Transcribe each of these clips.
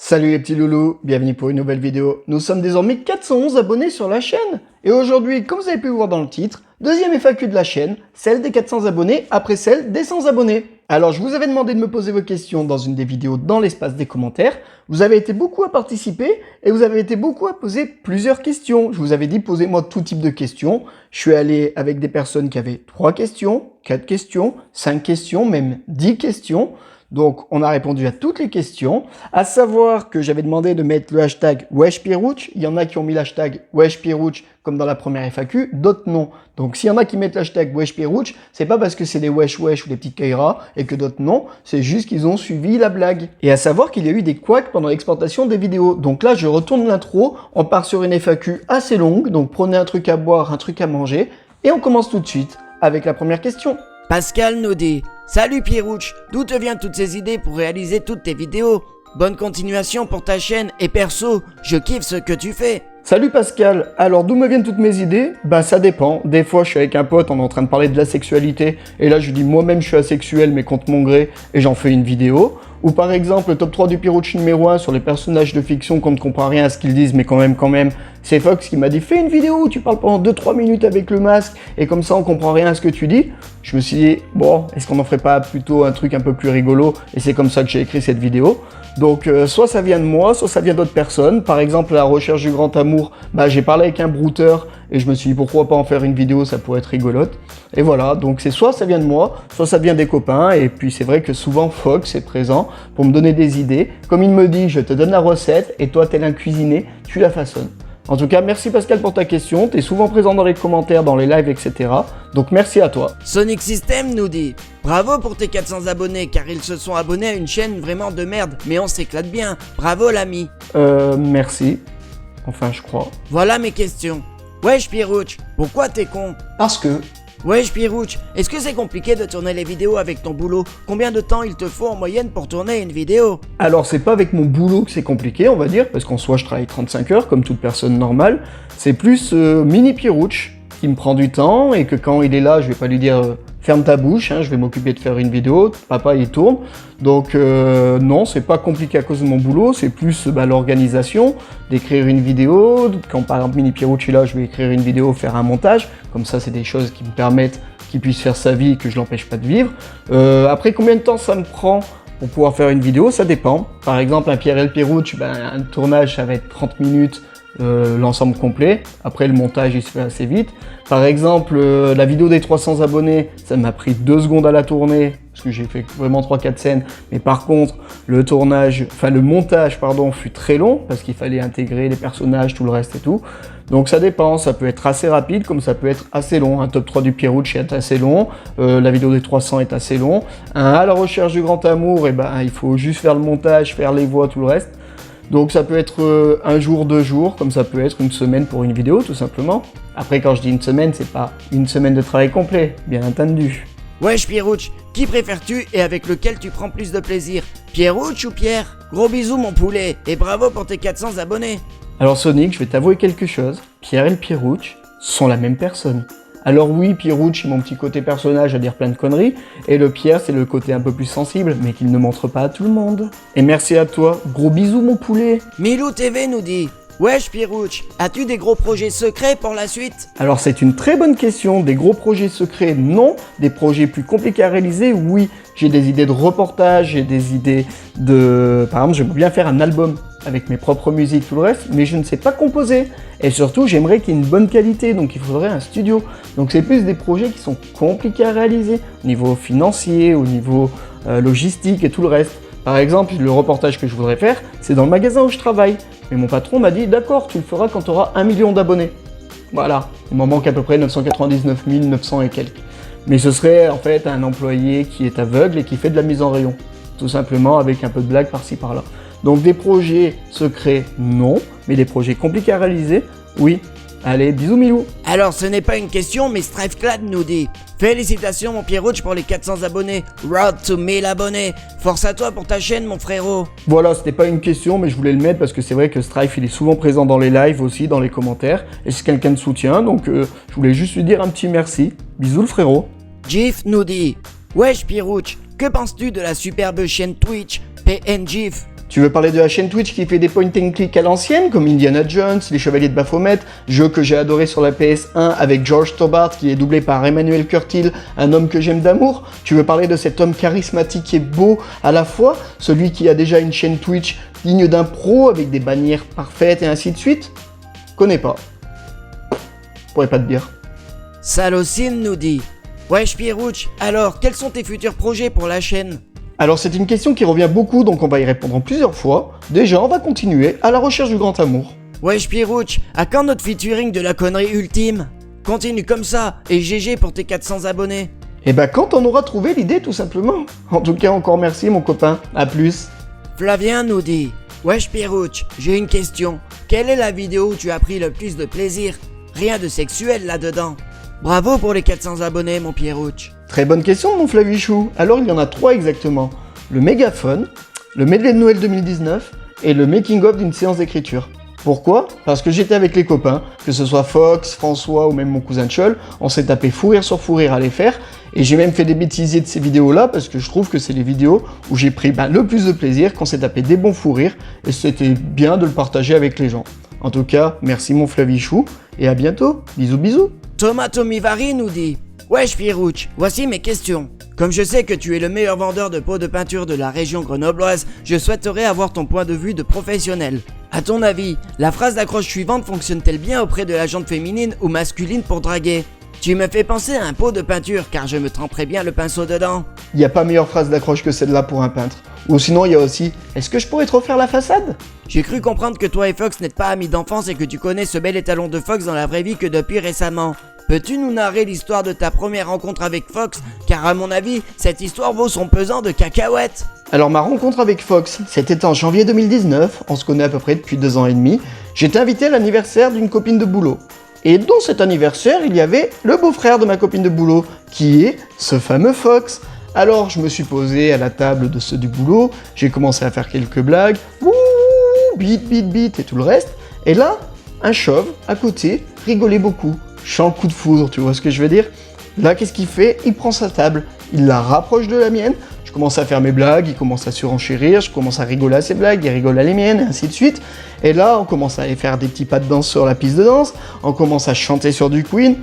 Salut les petits loulous, bienvenue pour une nouvelle vidéo. Nous sommes désormais 411 abonnés sur la chaîne. Et aujourd'hui, comme vous avez pu le voir dans le titre, deuxième FAQ de la chaîne, celle des 400 abonnés après celle des 100 abonnés. Alors je vous avais demandé de me poser vos questions dans une des vidéos dans l'espace des commentaires. Vous avez été beaucoup à participer et vous avez été beaucoup à poser plusieurs questions. Je vous avais dit posez-moi tout type de questions. Je suis allé avec des personnes qui avaient 3 questions, 4 questions, 5 questions, même 10 questions. Donc, on a répondu à toutes les questions, à savoir que j'avais demandé de mettre le hashtag WeshPierrouch. Il y en a qui ont mis l'hashtag WeshPierrouch comme dans la première FAQ, d'autres non. Donc, s'il y en a qui mettent l'hashtag WeshPierrouch, c'est pas parce que c'est des wesh ou des petites Kaira et que d'autres non, c'est juste qu'ils ont suivi la blague. Et à savoir qu'il y a eu des couacs pendant l'exportation des vidéos. Donc là, je retourne l'intro, on part sur une FAQ assez longue, donc prenez un truc à boire, un truc à manger, et on commence tout de suite avec la première question. Pascal nous dit « Salut Pierrouch, d'où te viennent toutes ces idées pour réaliser toutes tes vidéos? Bonne continuation pour ta chaîne et perso, je kiffe ce que tu fais !» Salut Pascal, alors d'où me viennent toutes mes idées? Ben ça dépend, des fois je suis avec un pote, on est en train de parler de la sexualité, et là je lui dis moi-même je suis asexuel mais contre mon gré, et j'en fais une vidéo. Ou par exemple le top 3 du Pierrouch numéro 1 sur les personnages de fiction qu'on ne comprend rien à ce qu'ils disent, mais quand même, c'est Fox qui m'a dit fais une vidéo où tu parles pendant 2-3 minutes avec le masque, et comme ça on comprend rien à ce que tu dis. Je me suis dit, bon, est-ce qu'on en ferait pas plutôt un truc un peu plus rigolo? Et c'est comme ça que j'ai écrit cette vidéo. Donc soit ça vient de moi, soit ça vient d'autres personnes. Par exemple, la recherche du grand amour, bah, j'ai parlé avec un brouteur et je me suis dit pourquoi pas en faire une vidéo, ça pourrait être rigolote. Et voilà, donc c'est soit ça vient de moi, soit ça vient des copains. Et puis c'est vrai que souvent Fox est présent pour me donner des idées. Comme il me dit, je te donne la recette et toi tel un cuisinier, tu la façonnes. En tout cas, merci Pascal pour ta question, t'es souvent présent dans les commentaires, dans les lives, etc. Donc merci à toi. Sonic System nous dit « Bravo pour tes 400 abonnés car ils se sont abonnés à une chaîne vraiment de merde, mais on s'éclate bien. Bravo l'ami !» Merci. Enfin, je crois. Voilà mes questions. Wesh Pierrouch, pourquoi t'es con? Parce que... Wesh Pierrouch, est-ce que c'est compliqué de tourner les vidéos avec ton boulot? Combien de temps il te faut en moyenne pour tourner une vidéo? Alors c'est pas avec mon boulot que c'est compliqué on va dire, parce qu'en soi je travaille 35 heures comme toute personne normale, c'est plus mini Pierrouch qui me prend du temps et que quand il est là je vais pas lui dire ferme ta bouche, hein, je vais m'occuper de faire une vidéo, papa il tourne, donc non c'est pas compliqué à cause de mon boulot, c'est plus l'organisation, d'écrire une vidéo, quand par exemple mini Pierrouch est là je vais écrire une vidéo, faire un montage, comme ça c'est des choses qui me permettent qu'il puisse faire sa vie et que je l'empêche pas de vivre. Après combien de temps ça me prend pour pouvoir faire une vidéo, ça dépend. Par exemple un Pierre et le Pierrouch, un tournage ça va être 30 minutes, l'ensemble complet. Après le montage il se fait assez vite. Par exemple la vidéo des 300 abonnés, ça m'a pris 2 secondes à la tourner, parce que j'ai fait vraiment 3-4 scènes. Mais par contre le montage fut très long, parce qu'il fallait intégrer les personnages, tout le reste et tout. Donc ça dépend, ça peut être assez rapide comme ça peut être assez long. Un top 3 du Pierrouch est assez long, la vidéo des 300 est assez long. À la recherche du grand amour, il faut juste faire le montage, faire les voix, tout le reste. Donc ça peut être un jour, 2 jours, comme ça peut être une semaine pour une vidéo tout simplement. Après quand je dis une semaine, c'est pas une semaine de travail complet, bien entendu. Wesh Pierrouch, qui préfères-tu et avec lequel tu prends plus de plaisir? Pierrouch ou Pierre? Gros bisous mon poulet et bravo pour tes 400 abonnés. Alors Sonic, je vais t'avouer quelque chose, Pierre et le Pierrouch sont la même personne. Alors oui, Pierrouch est mon petit côté personnage à dire plein de conneries, et le Pierre c'est le côté un peu plus sensible, mais qu'il ne montre pas à tout le monde. Et merci à toi, gros bisous mon poulet. Milou TV nous dit « Wesh Pierrouch, as-tu des gros projets secrets pour la suite ?» Alors c'est une très bonne question, des gros projets secrets non, des projets plus compliqués à réaliser oui. J'ai des idées de reportage, j'ai des idées de... Par exemple j'aimerais bien faire un album avec mes propres musiques, tout le reste, mais je ne sais pas composer. Et surtout, j'aimerais qu'il y ait une bonne qualité, donc il faudrait un studio. Donc c'est plus des projets qui sont compliqués à réaliser, au niveau financier, au niveau logistique et tout le reste. Par exemple, le reportage que je voudrais faire, c'est dans le magasin où je travaille. Mais mon patron m'a dit, d'accord, tu le feras quand tu auras 1 million d'abonnés. Voilà, il m'en manque à peu près 999 900 et quelques. Mais ce serait en fait un employé qui est aveugle et qui fait de la mise en rayon. Tout simplement avec un peu de blague par-ci par-là. Donc des projets secrets, non, mais des projets compliqués à réaliser, oui. Allez, bisous Milou. Alors ce n'est pas une question, mais StrifeClad nous dit « Félicitations mon Pierrouch pour les 400 abonnés, road to 1000 abonnés, force à toi pour ta chaîne mon frérot !» Voilà, c'était pas une question, mais je voulais le mettre parce que c'est vrai que Strife il est souvent présent dans les lives aussi, dans les commentaires, et c'est quelqu'un de soutien, donc je voulais juste lui dire un petit merci. Bisous le frérot. Gif nous dit « Wesh Pierrouch, que penses-tu de la superbe chaîne Twitch PNGIF ? Tu veux parler de la chaîne Twitch qui fait des point and click à l'ancienne, comme Indiana Jones, Les Chevaliers de Baphomet, jeu que j'ai adoré sur la PS1 avec George Stobart qui est doublé par Emmanuel Curtil, un homme que j'aime d'amour. Tu veux parler de cet homme charismatique et beau à la fois, celui qui a déjà une chaîne Twitch digne d'un pro avec des bannières parfaites et ainsi de suite? Connais pas. Pourrais pas te dire. Salocine nous dit: Wesh Pierrouch, alors quels sont tes futurs projets pour la chaîne? Alors c'est une question qui revient beaucoup, donc on va y répondre en plusieurs fois. Déjà, on va continuer à la recherche du grand amour. Wesh Pierrouch, à quand notre featuring de la connerie ultime? Continue comme ça, et GG pour tes 400 abonnés. Et bah quand on aura trouvé l'idée tout simplement. En tout cas, encore merci mon copain, à plus. Flavien nous dit: Wesh Pierrouch, j'ai une question. Quelle est la vidéo où tu as pris le plus de plaisir? Rien de sexuel là-dedans. Bravo pour les 400 abonnés mon Pierrouch. Très bonne question mon Flavichou. Alors il y en a 3 exactement. Le mégaphone, le medley de Noël 2019 et le making of d'une séance d'écriture. Pourquoi? Parce que j'étais avec les copains, que ce soit Fox, François ou même mon cousin Tchol, on s'est tapé fou rire sur fou rire à les faire, et j'ai même fait des bêtisiers de ces vidéos-là, parce que je trouve que c'est les vidéos où j'ai pris le plus de plaisir, qu'on s'est tapé des bons fou rires, et c'était bien de le partager avec les gens. En tout cas, merci mon Flavichou, et à bientôt, bisous bisous. Thomas Tomivari nous dit: Wesh Pierrouch, voici mes questions. Comme je sais que tu es le meilleur vendeur de pots de peinture de la région grenobloise, je souhaiterais avoir ton point de vue de professionnel. À ton avis, la phrase d'accroche suivante fonctionne-t-elle bien auprès de la jante féminine ou masculine pour draguer? Tu me fais penser à un pot de peinture car je me tremperai bien le pinceau dedans. Il n'y a pas meilleure phrase d'accroche que celle-là pour un peintre. Ou sinon il y a aussi: est-ce que je pourrais te refaire la façade? J'ai cru comprendre que toi et Fox n'êtes pas amis d'enfance et que tu connais ce bel étalon de Fox dans la vraie vie que depuis récemment. Peux-tu nous narrer l'histoire de ta première rencontre avec Fox? Car à mon avis, cette histoire vaut son pesant de cacahuètes. Alors ma rencontre avec Fox, c'était en janvier 2019, on se connaît à peu près depuis 2 ans et demi. J'étais invité à l'anniversaire d'une copine de boulot. Et dans cet anniversaire, il y avait le beau-frère de ma copine de boulot, qui est ce fameux Fox. Alors je me suis posé à la table de ceux du boulot, j'ai commencé à faire quelques blagues, wouh, bit et tout le reste. Et là, un chauve à côté rigolait beaucoup. Champ coup de foudre, tu vois ce que je veux dire? Là, qu'est-ce qu'il fait? Il prend sa table, il la rapproche de la mienne, je commence à faire mes blagues, il commence à surenchérir, je commence à rigoler à ses blagues, il rigole à les miennes, et ainsi de suite. Et là, on commence à aller faire des petits pas de danse sur la piste de danse, on commence à chanter sur du Queen.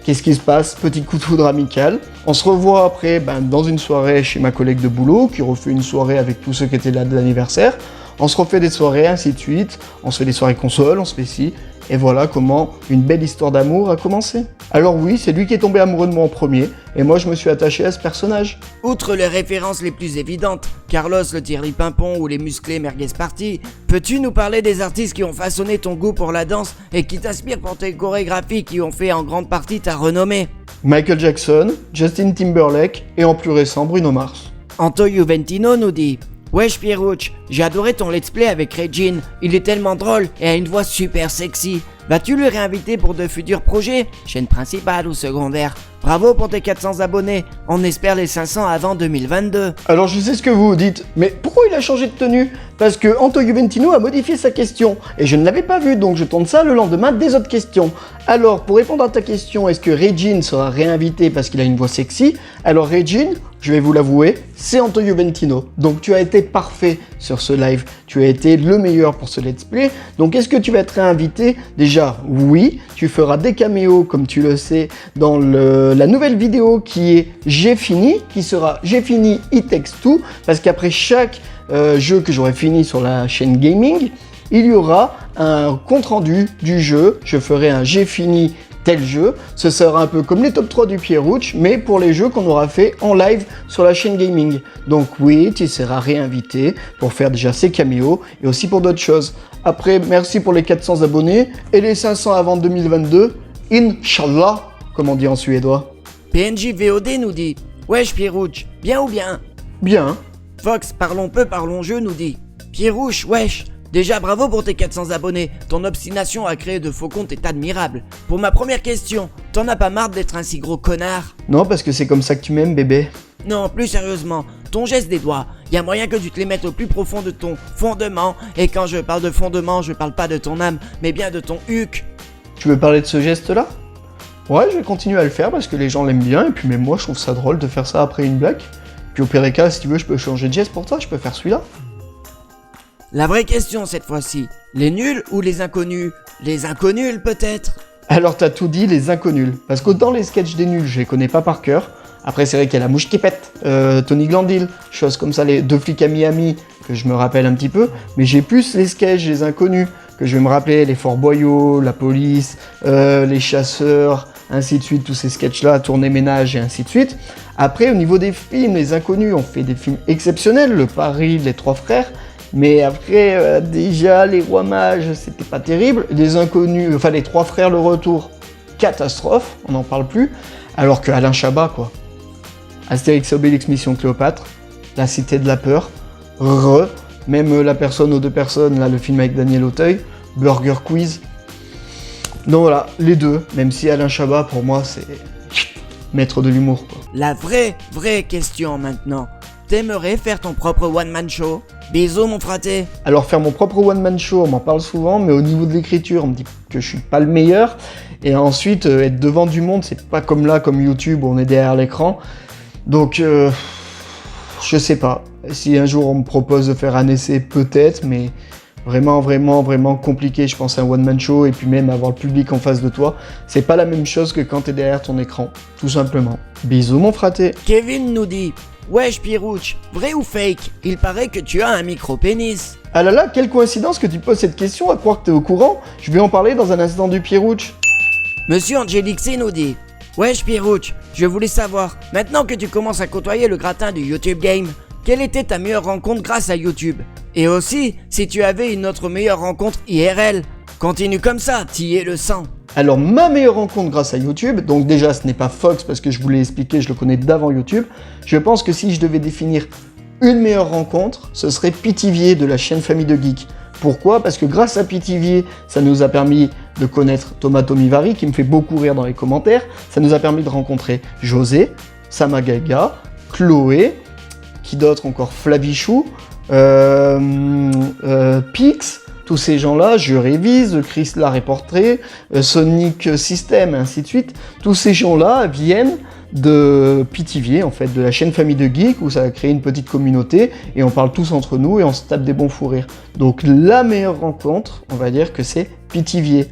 Qu'est-ce qui se passe? Petit coup de foudre amical. On se revoit après dans une soirée chez ma collègue de boulot, qui refait une soirée avec tous ceux qui étaient là de l'anniversaire. On se refait des soirées, ainsi de suite. On se fait des soirées console, on se fait ci. Et voilà comment une belle histoire d'amour a commencé. Alors oui, c'est lui qui est tombé amoureux de moi en premier, et moi je me suis attaché à ce personnage. Outre les références les plus évidentes, Carlos le Thierry Pimpon ou les musclés Merguez Party, peux-tu nous parler des artistes qui ont façonné ton goût pour la danse et qui t'inspirent pour tes chorégraphies qui ont fait en grande partie ta renommée? Michael Jackson, Justin Timberlake et en plus récent Bruno Mars. Anto Juventino nous dit: Wesh Pierrouch, j'ai adoré ton let's play avec Regine, il est tellement drôle et a une voix super sexy. Vas-tu le réinviter pour de futurs projets, chaîne principale ou secondaire? Bravo pour tes 400 abonnés, on espère les 500 avant 2022. Alors je sais ce que vous vous dites, mais pourquoi il a changé de tenue? Parce que Anto Juventino a modifié sa question, et je ne l'avais pas vu, donc je tourne ça le lendemain des autres questions. Alors pour répondre à ta question, est-ce que Regine sera réinvité parce qu'il a une voix sexy? Alors Regine, je vais vous l'avouer, c'est Anto Juventino. Donc tu as été parfait sur ce live, tu as été le meilleur pour ce let's play. Donc est-ce que tu vas être réinvité? Déjà oui, tu feras des caméos comme tu le sais dans la nouvelle vidéo qui est J'ai fini, qui sera J'ai fini It Takes Two, parce qu'après chaque jeu que j'aurai fini sur la chaîne gaming, il y aura un compte rendu du jeu, je ferai un J'ai fini tel jeu, ce sera un peu comme les top 3 du Pierrouch, mais pour les jeux qu'on aura fait en live sur la chaîne gaming. Donc oui, tu seras réinvité pour faire déjà ces caméos et aussi pour d'autres choses. Après, merci pour les 400 abonnés et les 500 avant 2022, Inch'Allah, comme on dit en suédois. PNJ VOD nous dit: Wesh Pierrouch, bien ou bien? Bien. Fox, parlons peu, parlons jeu nous dit: Pierrouch, wesh, déjà bravo pour tes 400 abonnés, ton obstination à créer de faux comptes est admirable. Pour ma première question, t'en as pas marre d'être un si gros connard? Non, parce que c'est comme ça que tu m'aimes, bébé. Non, plus sérieusement, ton geste des doigts, y a moyen que tu te les mettes au plus profond de ton fondement, et quand je parle de fondement, je parle pas de ton âme, mais bien de ton huc. Tu veux parler de ce geste-là? Ouais, je vais continuer à le faire parce que les gens l'aiment bien, et puis même moi je trouve ça drôle de faire ça après une blague. Puis au pire des cas, si tu veux, je peux changer de geste pour toi, je peux faire celui-là. La vraie question cette fois-ci, les nuls ou les inconnus? Les inconnus peut-être? Alors t'as tout dit, les inconnus. Parce qu'autant les sketchs des nuls, je les connais pas par cœur. Après c'est vrai qu'il y a la mouche qui pète, Tony Glandil, choses comme ça, les deux flics à Miami, que je me rappelle un petit peu. Mais j'ai plus les sketchs des inconnus, que je vais me rappeler, les Fort Boyaux, la police, les chasseurs, ainsi de suite, tous ces sketchs-là, tournée ménage et ainsi de suite. Après, au niveau des films, les inconnus ont fait des films exceptionnels, Le Pari, Les Trois Frères. Mais après, déjà, Les Rois Mages, c'était pas terrible. Les inconnus, enfin les Trois Frères, Le Retour, catastrophe, on n'en parle plus. Alors que Alain Chabat, quoi. Astérix et Obélix, Mission Cléopâtre, La Cité de la Peur, même La Personne aux deux personnes, là, le film avec Daniel Auteuil, Burger Quiz. Donc voilà, les deux, même si Alain Chabat, pour moi, c'est maître de l'humour, quoi. La vraie question maintenant. T'aimerais faire ton propre one-man show? Bisous mon fraté. Alors faire mon propre one-man show, on m'en parle souvent, mais au niveau de l'écriture, on me dit que je suis pas le meilleur. Et ensuite, être devant du monde, c'est pas comme là, comme YouTube, où on est derrière l'écran. Donc, je sais pas. Si un jour on me propose de faire un essai, peut-être, mais vraiment compliqué, je pense, un one-man show, et puis même avoir le public en face de toi, c'est pas la même chose que quand t'es derrière ton écran, tout simplement. Bisous mon fraté. Kevin nous dit: wesh Pirouche, vrai ou fake? Il paraît que tu as un micro-pénis. Ah là là, quelle coïncidence que tu poses cette question, à croire que t'es au courant. Je vais en parler dans un instant du Pirouche. Monsieur Angelixé nous dit: wesh Pirouche, je voulais savoir, maintenant que tu commences à côtoyer le gratin du YouTube Game, quelle était ta meilleure rencontre grâce à YouTube? Et aussi, si tu avais une autre meilleure rencontre IRL. Continue comme ça, t'y es le sang. Alors ma meilleure rencontre grâce à YouTube, donc déjà ce n'est pas Fox parce que je vous l'ai expliqué, je le connais d'avant YouTube. Je pense que si je devais définir une meilleure rencontre, ce serait Pithiviers de la chaîne Famille de Geek. Pourquoi? Parce que grâce à Pithiviers, ça nous a permis de connaître Thomas Tomivari, qui me fait beaucoup rire dans les commentaires. Ça nous a permis de rencontrer José, Samagaga, Chloé, qui d'autre encore, Flavichou, Pix, tous ces gens-là, Je Révise, Chris la Reporter, Sonic System, ainsi de suite. Tous ces gens-là viennent de Pithiviers, en fait, de la chaîne Famille de Geek, où ça a créé une petite communauté, et on parle tous entre nous, et on se tape des bons fous rires. Donc la meilleure rencontre, on va dire que c'est Pithiviers.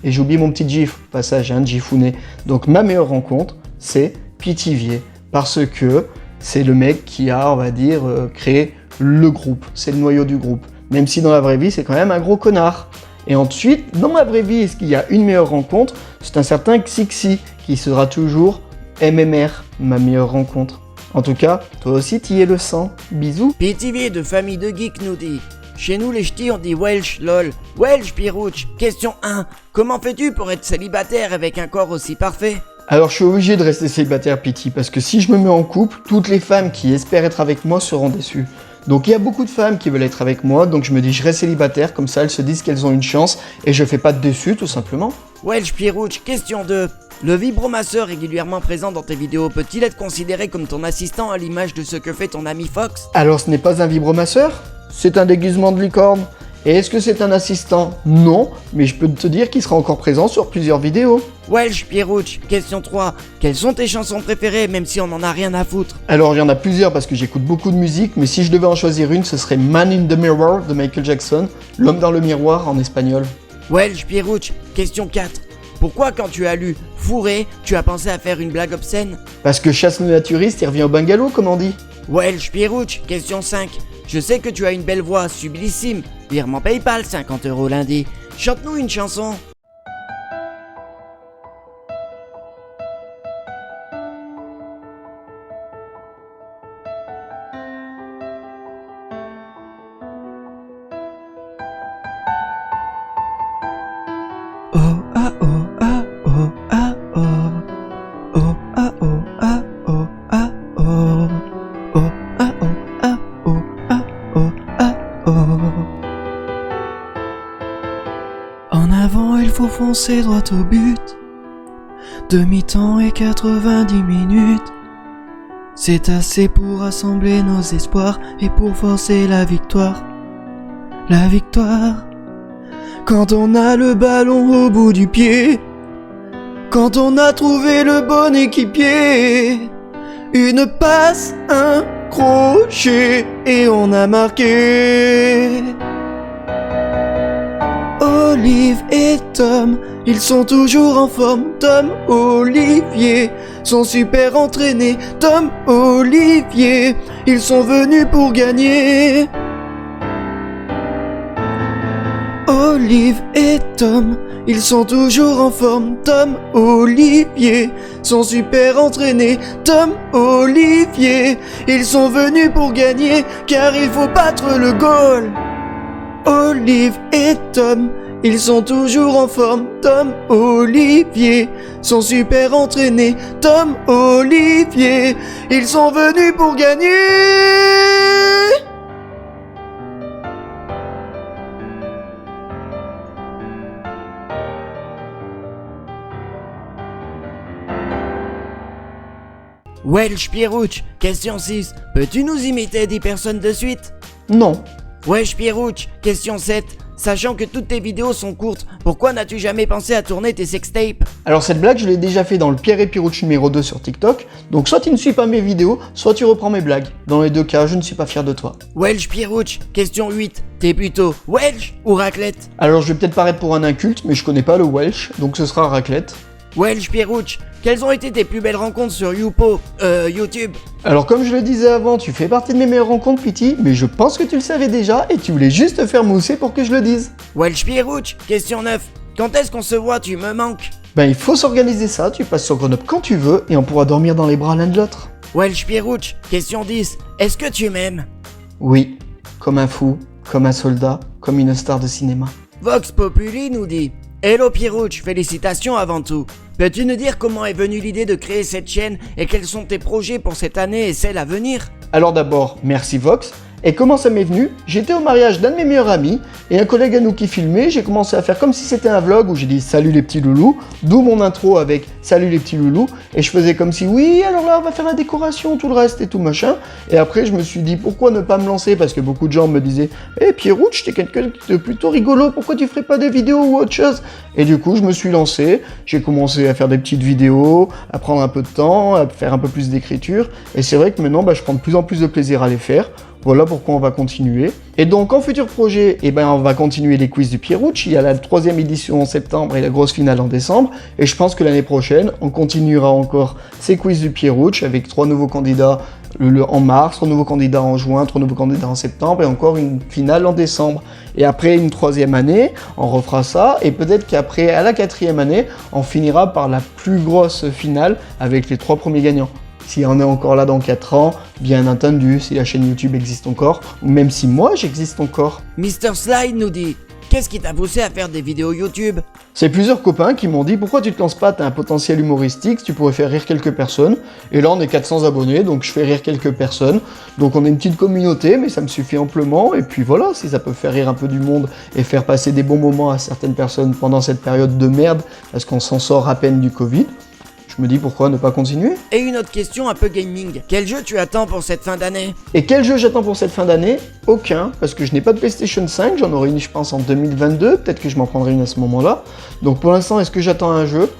Et j'oublie mon petit gif, au passage, hein, gifouné. Donc ma meilleure rencontre, c'est Pithiviers, parce que c'est le mec qui a, on va dire, créé le groupe, c'est le noyau du groupe. Même si dans la vraie vie, c'est quand même un gros connard. Et ensuite, dans ma vraie vie, est-ce qu'il y a une meilleure rencontre? C'est un certain Xixi, qui sera toujours MMR, ma meilleure rencontre. En tout cas, toi aussi, t'y es le sang. Bisous. Pithiviers de Famille de Geek nous dit: chez nous les ch'tis on dit Welsh lol. Welsh Pirouche, question 1. Comment fais-tu pour être célibataire avec un corps aussi parfait? Alors je suis obligé de rester célibataire, Pity, parce que si je me mets en couple, toutes les femmes qui espèrent être avec moi seront déçues. Donc il y a beaucoup de femmes qui veulent être avec moi, donc je me dis je reste célibataire, comme ça elles se disent qu'elles ont une chance, et je fais pas de déçu tout simplement. Welsh Pirouche, question 2. Le vibromasseur régulièrement présent dans tes vidéos peut-il être considéré comme ton assistant à l'image de ce que fait ton ami Fox? Alors ce n'est pas un vibromasseur, c'est un déguisement de licorne. Et est-ce que c'est un assistant? Non, mais je peux te dire qu'il sera encore présent sur plusieurs vidéos. Welsh Pirouche, question 3. Quelles sont tes chansons préférées, même si on en a rien à foutre? Alors il y en a plusieurs parce que j'écoute beaucoup de musique, mais si je devais en choisir une, ce serait Man in the Mirror de Michael Jackson, L'homme dans le miroir en espagnol. Welsh Pirouche, question 4. Pourquoi quand tu as lu Fourré, tu as pensé à faire une blague obscène? Parce que chasse le naturiste, il revient au bungalow, comme on dit. Welsh Pirouche, question 5. Je sais que tu as une belle voix sublissime. Virement PayPal, 50 € lundi. Chante-nous une chanson. Oh ah oh ah oh ah oh. Oh ah oh ah oh ah oh. Oh ah oh ah oh ah oh ah oh. En avant, il faut foncer droit au but. Demi-temps et 90 minutes. C'est assez pour rassembler nos espoirs et pour forcer la victoire. La victoire. Quand on a le ballon au bout du pied, quand on a trouvé le bon équipier, une passe, un crochet et on a marqué. Olive et Tom, ils sont toujours en forme. Tom, Olivier, sont super entraînés. Tom, Olivier, ils sont venus pour gagner. Olive et Tom, ils sont toujours en forme. Tom, Olivier, sont super entraînés. Tom, Olivier, ils sont venus pour gagner, car il faut battre le goal. Olive et Tom, ils sont toujours en forme. Tom, Olivier, sont super entraînés. Tom, Olivier, ils sont venus pour gagner. Welsh Pierrouch, question 6. Peux-tu nous imiter 10 personnes de suite? Non. Wesh Pierrouch, question 7. Sachant que toutes tes vidéos sont courtes, pourquoi n'as-tu jamais pensé à tourner tes sextapes? Alors cette blague, je l'ai déjà fait dans le Pierre et Pierrouch numéro 2 sur TikTok, donc soit tu ne suis pas mes vidéos, soit tu reprends mes blagues. Dans les deux cas, je ne suis pas fier de toi. Welsh Pierrouch, question 8. T'es plutôt Welsh ou raclette? Alors je vais peut-être paraître pour un inculte, mais je connais pas le Welsh, donc ce sera raclette. Welsh Pierrouch, quelles ont été tes plus belles rencontres sur YouTube? Alors comme je le disais avant, tu fais partie de mes meilleures rencontres, Pity, mais je pense que tu le savais déjà et tu voulais juste te faire mousser pour que je le dise. Welsh Pierrouch, question 9. Quand est-ce qu'on se voit? Tu me manques. Ben il faut s'organiser ça, tu passes sur Grenoble quand tu veux et on pourra dormir dans les bras l'un de l'autre. Welsh Pierrouch, question 10. Est-ce que tu m'aimes? Oui, comme un fou, comme un soldat, comme une star de cinéma. Vox Populi nous dit: Hello Pierrouch, félicitations avant tout. Peux-tu nous dire comment est venue l'idée de créer cette chaîne et quels sont tes projets pour cette année et celle à venir? Alors d'abord, merci Vox. Et comment ça m'est venu? J'étais au mariage d'un de mes meilleurs amis et un collègue à nous qui filmait, j'ai commencé à faire comme si c'était un vlog où j'ai dit salut les petits loulous, d'où mon intro avec salut les petits loulous, et je faisais comme si oui alors là on va faire la décoration, tout le reste et tout machin, et après je me suis dit pourquoi ne pas me lancer parce que beaucoup de gens me disaient Pierrouch t'es quelqu'un de plutôt rigolo, pourquoi tu ferais pas des vidéos ou autre chose? Et du coup je me suis lancé, j'ai commencé à faire des petites vidéos, à prendre un peu de temps, à faire un peu plus d'écriture, et c'est vrai que maintenant je prends de plus en plus de plaisir à les faire. Voilà pourquoi on va continuer. Et donc en futur projet, on va continuer les quiz du Pierrouch. Il y a la 3e édition en septembre et la grosse finale en décembre. Et je pense que l'année prochaine, on continuera encore ces quiz du Pierrouch avec 3 nouveaux candidats en mars, 3 nouveaux candidats en juin, 3 nouveaux candidats en septembre et encore une finale en décembre. Et après une 3e année, on refera ça. Et peut-être qu'après, à la 4e année, on finira par la plus grosse finale avec les 3 premiers gagnants. Si on est encore là dans 4 ans, bien entendu, si la chaîne YouTube existe encore, ou même si moi j'existe encore. Mr. Slide nous dit: qu'est-ce qui t'a poussé à faire des vidéos YouTube? C'est plusieurs copains qui m'ont dit pourquoi tu te lances pas, t'as un potentiel humoristique, tu pourrais faire rire quelques personnes. Et là on est 400 abonnés, donc je fais rire quelques personnes. Donc on est une petite communauté, mais ça me suffit amplement. Et puis voilà, si ça peut faire rire un peu du monde et faire passer des bons moments à certaines personnes pendant cette période de merde, parce qu'on s'en sort à peine du Covid, je me dis pourquoi ne pas continuer. Et une autre question un peu gaming. Quel jeu tu attends pour cette fin d'année? Et quel jeu j'attends pour cette fin d'année? Aucun, parce que je n'ai pas de PlayStation 5, j'en aurai une je pense en 2022, peut-être que je m'en prendrai une à ce moment-là. Donc pour l'instant, est-ce que j'attends un jeu?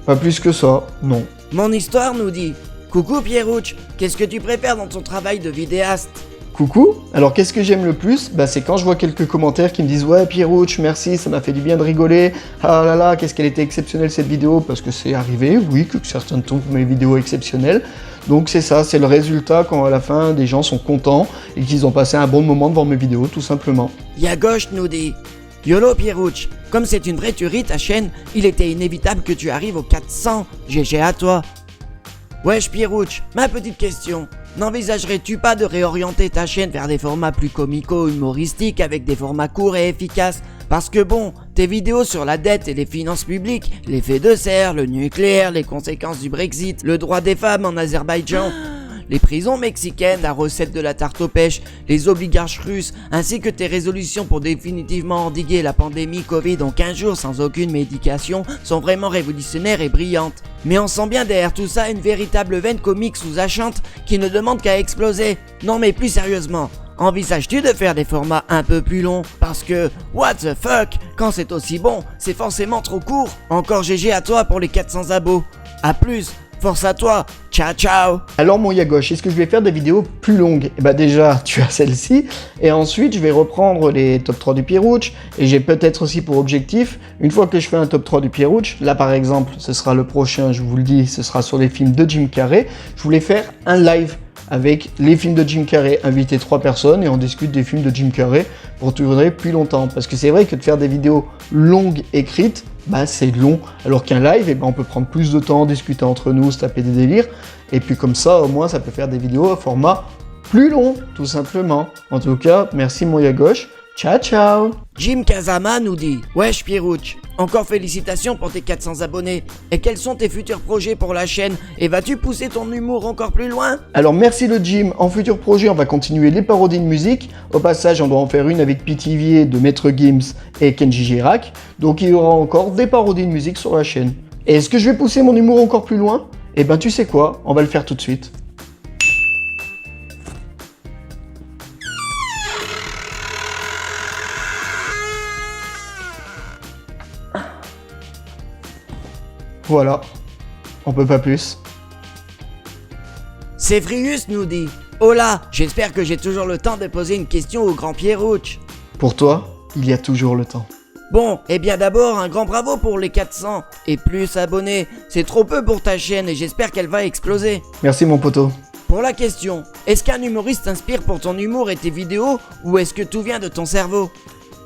Pas plus que ça, non. Mon histoire nous dit: coucou Pierrouch, qu'est-ce que tu préfères dans ton travail de vidéaste? Coucou, alors qu'est-ce que j'aime le plus? C'est quand je vois quelques commentaires qui me disent ouais Pierrouch, merci, ça m'a fait du bien de rigoler, ah là là, qu'est-ce qu'elle était exceptionnelle cette vidéo, parce que c'est arrivé, oui, que certains trouvent mes vidéos exceptionnelles. Donc c'est ça, c'est le résultat quand à la fin des gens sont contents et qu'ils ont passé un bon moment devant mes vidéos, tout simplement. Yagosh nous dit: YOLO Pierrouch, comme c'est une vraie tuerie ta chaîne, il était inévitable que tu arrives aux 400, GG à toi. Wesh Pierrouch, ma petite question. N'envisagerais-tu pas de réorienter ta chaîne vers des formats plus comico-humoristiques avec des formats courts et efficaces? Parce que bon, tes vidéos sur la dette et les finances publiques, l'effet de serre, le nucléaire, les conséquences du Brexit, le droit des femmes en Azerbaïdjan, les prisons mexicaines, la recette de la tarte aux pêches, les oligarches russes, ainsi que tes résolutions pour définitivement endiguer la pandémie Covid en 15 jours sans aucune médication sont vraiment révolutionnaires et brillantes. Mais on sent bien derrière tout ça une véritable veine comique sous-jacente qui ne demande qu'à exploser. Non mais plus sérieusement, envisages-tu de faire des formats un peu plus longs? Parce que, what the fuck, quand c'est aussi bon, c'est forcément trop court. Encore GG à toi pour les 400 abos. A plus, force à toi. Ciao ciao. Alors mon Yagosh, est-ce que je vais faire des vidéos plus longues? Eh bah déjà, tu as celle-ci, et ensuite je vais reprendre les top 3 du Pierrouch, et j'ai peut-être aussi pour objectif, une fois que je fais un top 3 du Pierrouch, là par exemple, ce sera le prochain, je vous le dis, ce sera sur les films de Jim Carrey, je voulais faire un live avec les films de Jim Carrey, inviter 3 personnes et on discute des films de Jim Carrey pour durer plus longtemps. Parce que c'est vrai que de faire des vidéos longues écrites, bah c'est long, alors qu'un live, eh ben, on peut prendre plus de temps, discuter entre nous, se taper des délires, et puis comme ça, au moins, ça peut faire des vidéos à format plus long, tout simplement. En tout cas, merci mon Yagosh, ciao ciao. Jim Kazama nous dit « Wesh Pierrouch, encore félicitations pour tes 400 abonnés. Et quels sont tes futurs projets pour la chaîne? Et vas-tu pousser ton humour encore plus loin ?» Alors merci le Jim, en futur projet on va continuer les parodies de musique, au passage on doit en faire une avec Pithiviers de Maître Gims et Kenji Girac, donc il y aura encore des parodies de musique sur la chaîne. Et est-ce que je vais pousser mon humour encore plus loin? Eh ben tu sais quoi, on va le faire tout de suite. Voilà, on peut pas plus. C'est Frius nous dit « Hola, j'espère que j'ai toujours le temps de poser une question au grand Pierrouch. » Pour toi, il y a toujours le temps. Bon, eh bien d'abord, un grand bravo pour les 400 et plus abonnés. C'est trop peu pour ta chaîne et j'espère qu'elle va exploser. Merci mon poteau. Pour la question, est-ce qu'un humoriste t'inspire pour ton humour et tes vidéos ou est-ce que tout vient de ton cerveau?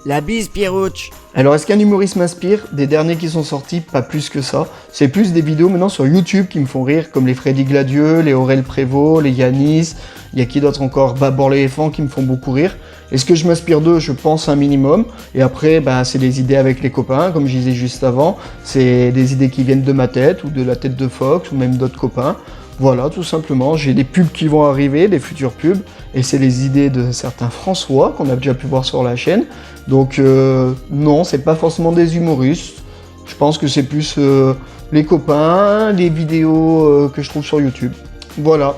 La bise Pierrouch. Alors est-ce qu'un humoriste m'inspire? Des derniers qui sont sortis, pas plus que ça. C'est plus des vidéos maintenant sur YouTube qui me font rire, comme les Freddy Gladieux, les Aurel Prévost, les Yanis, il y a qui d'autre encore? Babor l'éléphant qui me font beaucoup rire. Est-ce que je m'inspire d'eux? Je pense un minimum. Et après, c'est des idées avec les copains, comme je disais juste avant. C'est des idées qui viennent de ma tête, ou de la tête de Fox, ou même d'autres copains. Voilà, tout simplement, j'ai des pubs qui vont arriver, des futures pubs, et c'est les idées de certains François qu'on a déjà pu voir sur la chaîne. Donc non, c'est pas forcément des humoristes, je pense que c'est plus les copains, les vidéos que je trouve sur YouTube. Voilà,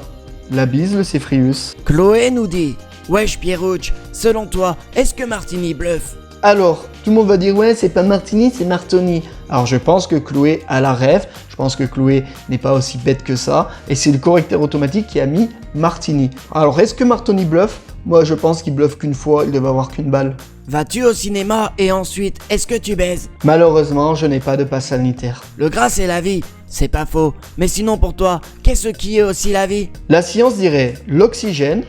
la bise, le Céphrius. Chloé nous dit « Wesh Pierrouch, selon toi, est-ce que Martini bluffe ?» Alors, tout le monde va dire ouais, c'est pas Martini, c'est Martoni. Alors je pense que Chloé a la rêve, je pense que Chloé n'est pas aussi bête que ça, et c'est le correcteur automatique qui a mis Martini. Alors est-ce que Martoni bluffe? Moi je pense qu'il bluffe qu'une fois, il devait avoir qu'une balle. Vas-tu au cinéma et ensuite, est-ce que tu baises? Malheureusement, je n'ai pas de passe sanitaire. Le gras c'est la vie, c'est pas faux. Mais sinon pour toi, qu'est-ce qui est aussi la vie? La science dirait l'oxygène,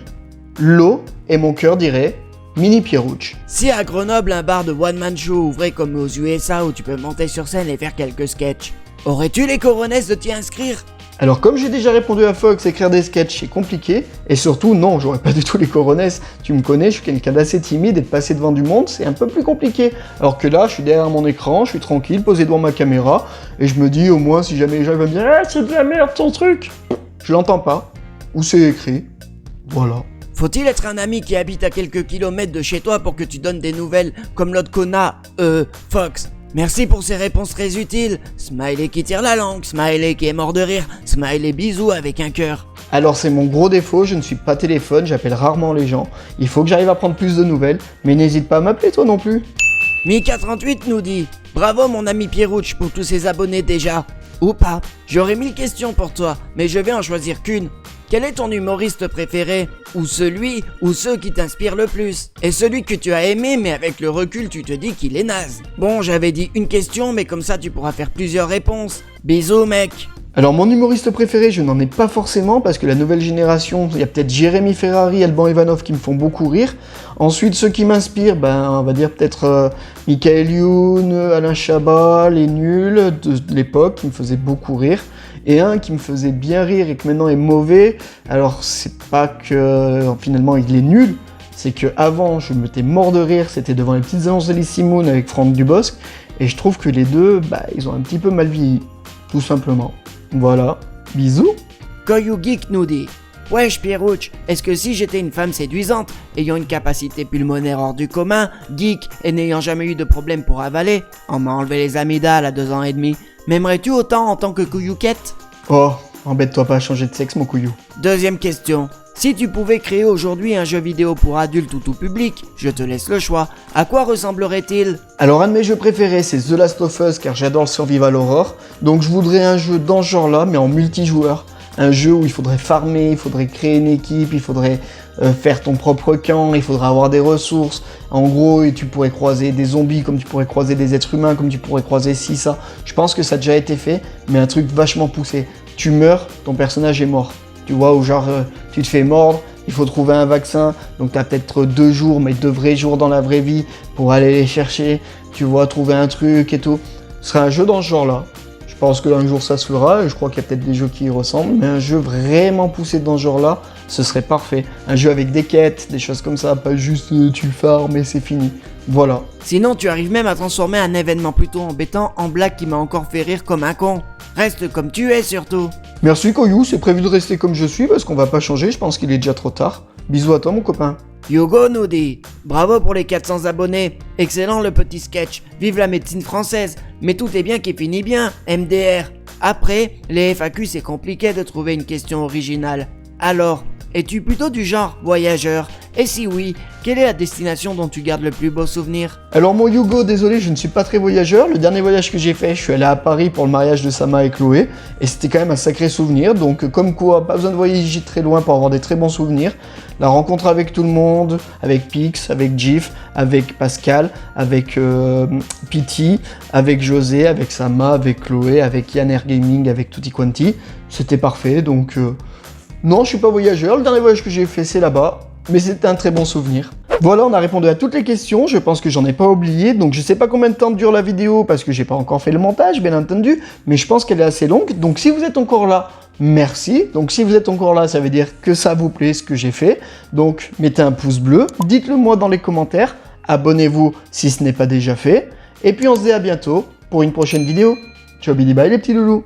l'eau, et mon cœur dirait Mini Pierrouch. Si à Grenoble un bar de one-man show ouvrait comme aux USA où tu peux monter sur scène et faire quelques sketchs, aurais-tu les coronesses de t'y inscrire? Alors comme j'ai déjà répondu à Fox, écrire des sketchs c'est compliqué, et surtout non, j'aurais pas du tout les coronesses, tu me connais, je suis quelqu'un d'assez timide et de passer devant du monde c'est un peu plus compliqué. Alors que là, je suis derrière mon écran, je suis tranquille, posé devant ma caméra, et je me dis au moins si jamais les gens vont me dire « Ah c'est de la merde ton truc !» Je l'entends pas, ou c'est écrit, voilà. Faut-il être un ami qui habite à quelques kilomètres de chez toi pour que tu donnes des nouvelles comme l'autre connard, Fox? Merci pour ces réponses très utiles. Smiley qui tire la langue, Smiley qui est mort de rire, Smiley bisous avec un cœur. Alors c'est mon gros défaut, je ne suis pas téléphone, j'appelle rarement les gens. Il faut que j'arrive à prendre plus de nouvelles, mais n'hésite pas à m'appeler toi non plus. Mi438 nous dit « Bravo mon ami Pierrouch pour tous ses abonnés déjà. Ou pas. J'aurais 1000 questions pour toi, mais je vais en choisir qu'une. Quel est ton humoriste préféré? Ou celui ou ceux qui t'inspirent le plus? Et celui que tu as aimé mais avec le recul tu te dis qu'il est naze. Bon, j'avais dit une question mais comme ça tu pourras faire plusieurs réponses. Bisous mec. Alors mon humoriste préféré, je n'en ai pas forcément parce que la nouvelle génération, il y a peut-être Jérémy Ferrari, Alban Ivanov qui me font beaucoup rire. Ensuite, ceux qui m'inspirent, on va dire peut-être Michael Youn, Alain Chabat, les nuls de l'époque qui me faisaient beaucoup rire. Et un qui me faisait bien rire et que maintenant est mauvais, alors c'est pas que finalement il est nul, c'est que avant je m'étais mort de rire, c'était devant les petites annonces d'Elie Semoun avec Franck Dubosc, et je trouve que les deux, ils ont un petit peu mal vieilli, tout simplement. Voilà, bisous. Koyu Geek nous dit « Wesh Pierrouch, est-ce que si j'étais une femme séduisante, ayant une capacité pulmonaire hors du commun, geek et n'ayant jamais eu de problème pour avaler, on m'a enlevé les amygdales à 2 ans et demi, m'aimerais-tu autant en tant que couillouquette? » Oh, embête-toi pas à changer de sexe mon couillou. Deuxième question. Si tu pouvais créer aujourd'hui un jeu vidéo pour adultes ou tout public, je te laisse le choix, à quoi ressemblerait-il? Alors un de mes jeux préférés c'est The Last of Us car j'adore le survival horror. Donc je voudrais un jeu dans ce genre là mais en multijoueur. Un jeu où il faudrait farmer, il faudrait créer une équipe, il faudrait faire ton propre camp, il faudrait avoir des ressources. En gros, tu pourrais croiser des zombies comme tu pourrais croiser des êtres humains, comme tu pourrais croiser ci, ça. Je pense que ça a déjà été fait, mais un truc vachement poussé. Tu meurs, ton personnage est mort. Tu vois, ou genre tu te fais mordre, il faut trouver un vaccin, donc tu as peut-être 2 jours, mais 2 vrais jours dans la vraie vie pour aller les chercher, tu vois, trouver un truc et tout. Ce serait un jeu dans ce genre-là. Je pense qu'un jour ça se fera, et je crois qu'il y a peut-être des jeux qui y ressemblent, mais un jeu vraiment poussé dans ce genre-là, ce serait parfait. Un jeu avec des quêtes, des choses comme ça, pas juste tu farmes et c'est fini. Voilà. Sinon, tu arrives même à transformer un événement plutôt embêtant en blague qui m'a encore fait rire comme un con. Reste comme tu es surtout. Merci Koyou, c'est prévu de rester comme je suis parce qu'on va pas changer, je pense qu'il est déjà trop tard. Bisous à toi mon copain. Hugo nous dit « Bravo pour les 400 abonnés, excellent le petit sketch, vive la médecine française, mais tout est bien qui finit bien, MDR. Après, les FAQ c'est compliqué de trouver une question originale. Alors, es-tu plutôt du genre voyageur? Et si oui, quelle est la destination dont tu gardes le plus beau souvenir? » Alors mon Hugo, désolé, je ne suis pas très voyageur. Le dernier voyage que j'ai fait, je suis allé à Paris pour le mariage de Sama et Chloé. Et c'était quand même un sacré souvenir. Donc comme quoi, pas besoin de voyager très loin pour avoir des très bons souvenirs. La rencontre avec tout le monde, avec Pix, avec Gif, avec Pascal, avec Pity, avec José, avec Sama, avec Chloé, avec Yann Air Gaming, avec Tutti Quanti. C'était parfait, donc... Non, je suis pas voyageur. Le dernier voyage que j'ai fait, c'est là-bas. Mais c'était un très bon souvenir. Voilà, on a répondu à toutes les questions. Je pense que j'en ai pas oublié. Donc je sais pas combien de temps dure la vidéo parce que j'ai pas encore fait le montage, bien entendu. Mais je pense qu'elle est assez longue. Donc si vous êtes encore là, merci. Donc si vous êtes encore là, ça veut dire que ça vous plaît ce que j'ai fait. Donc mettez un pouce bleu. Dites-le moi dans les commentaires. Abonnez-vous si ce n'est pas déjà fait. Et puis on se dit à bientôt pour une prochaine vidéo. Ciao, bye les petits loulous.